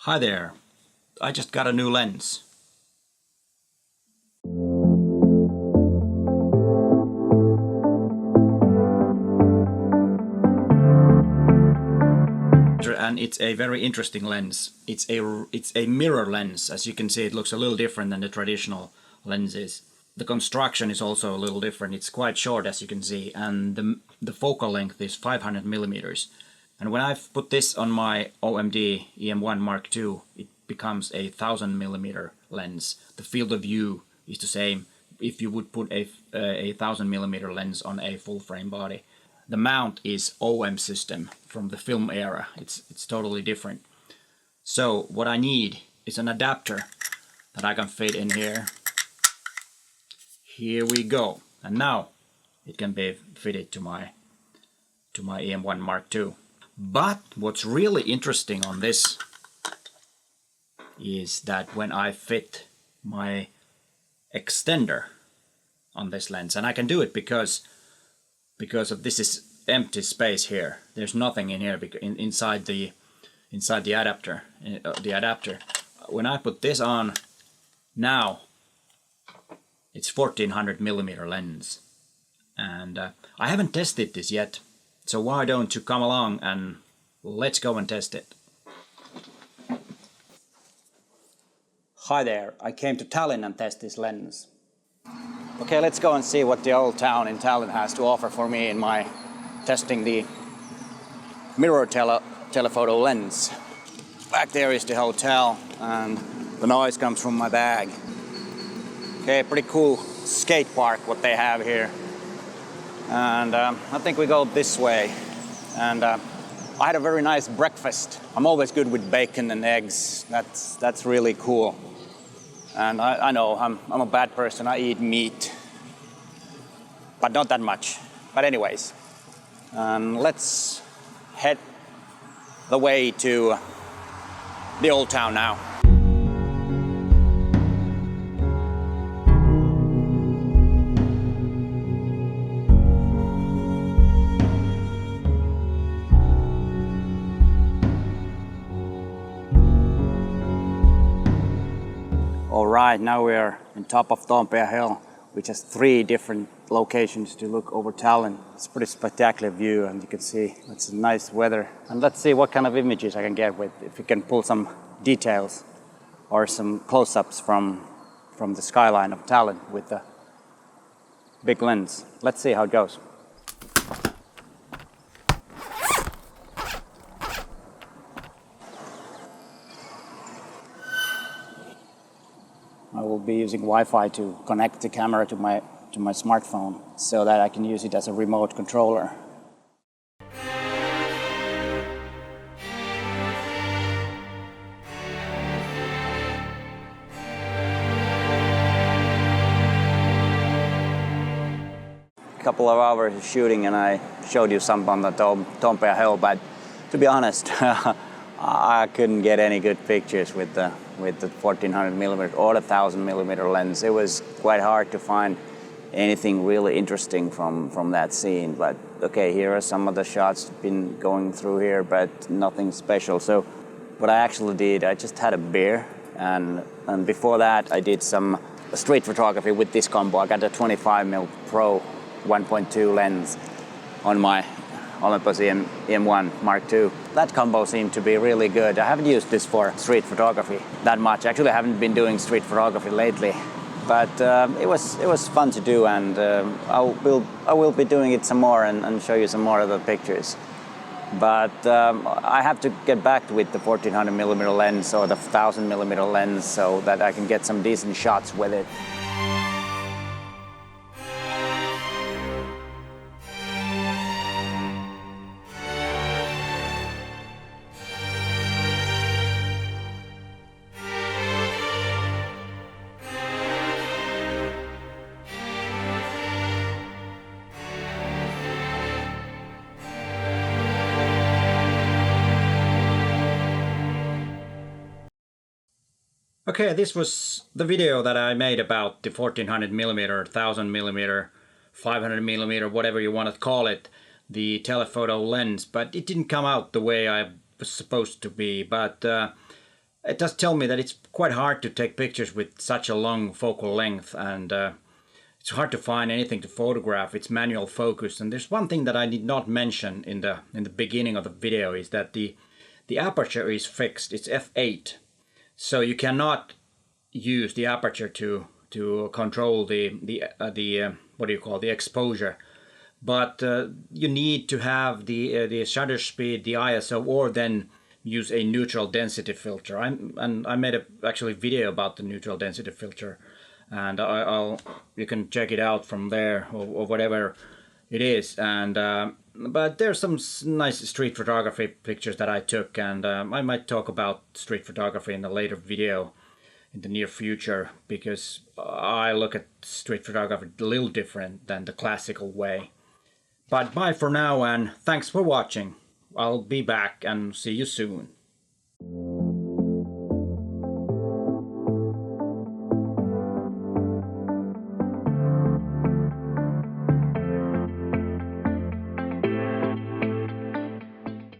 Hi there, I just got a new lens. And it's a very interesting lens. It's a mirror lens. As you can see, it looks a little different than the traditional lenses. The construction is also a little different. It's quite short, as you can see, and the focal length is 500 millimeters. And when I've put this on my OMD EM1 Mark II, it becomes a 1000 millimeter lens. The field of view is the same if you would put a 1000 millimeter lens on a full frame body. The mount is OM system from the film era. It's totally different. So what I need is an adapter that I can fit in here. Here we go. And now it can be fitted to my EM1 Mark II. But what's really interesting on this is that when I fit my extender on this lens, and I can do it because of this is empty space here. There's nothing in here inside the adapter. When I put this on now, it's 1400 millimeter lens, and I haven't tested this yet. So why don't you come along and let's go and test it. Hi there, I came to Tallinn and test this lens. Okay, let's go and see what the old town in Tallinn has to offer for me in my testing the mirror telephoto lens. Back there is the hotel and the noise comes from my bag. Okay, pretty cool skate park what they have here. And I think we go this way. And I had a very nice breakfast. I'm always good with bacon and eggs. That's really cool. And I know I'm a bad person. I eat meat, but not that much. But anyways, let's head the way to the old town now. Alright, now we are on top of Toompea Hill, which has 3 different locations to look over Tallinn. It's a pretty spectacular view, and you can see it's nice weather. And let's see what kind of images I can get with, if we can pull some details or some close-ups from the skyline of Tallinn with the big lens. Let's see how it goes. I will be using Wi-Fi to connect the camera to my smartphone so that I can use it as a remote controller. A couple of hours of shooting and I showed you some on the Toompea Hill, but to be honest, I couldn't get any good pictures with the 1400 millimeter or the 1000 millimeter lens. It was quite hard to find anything really interesting from that scene. But okay, here are some of the shots been going through here, but nothing special. So what I actually did, I just had a beer, and before that I did some street photography with this combo. I got a 25mm Pro 1.2 lens on my Olympus EM1 Mark II. That combo seemed to be really good. I haven't used this for street photography that much. Actually, I haven't been doing street photography lately, but it was fun to do, and I will be doing it some more and show you some more of the pictures. But I have to get back with the 1400 millimeter lens or the 1000 millimeter lens so that I can get some decent shots with it. Okay, this was the video that I made about the 1400 millimeter, 1000 millimeter, 500 millimeter, whatever you want to call it, the telephoto lens, but it didn't come out the way I was supposed to be. But it does tell me that it's quite hard to take pictures with such a long focal length, and it's hard to find anything to photograph. It's manual focus. And there's one thing that I did not mention in the beginning of the video, is that the aperture is fixed. It's f8, so you cannot use the aperture to control the what do you call, the exposure. But you need to have the shutter speed, the ISO, or then use a neutral density filter. I made a actually video about the neutral density filter, and you can check it out from there, or whatever it is. And but there's some nice street photography pictures that I took, and I might talk about street photography in a later video in the near future, because I look at street photography a little different than the classical way. But bye for now, and thanks for watching. I'll be back and see you soon.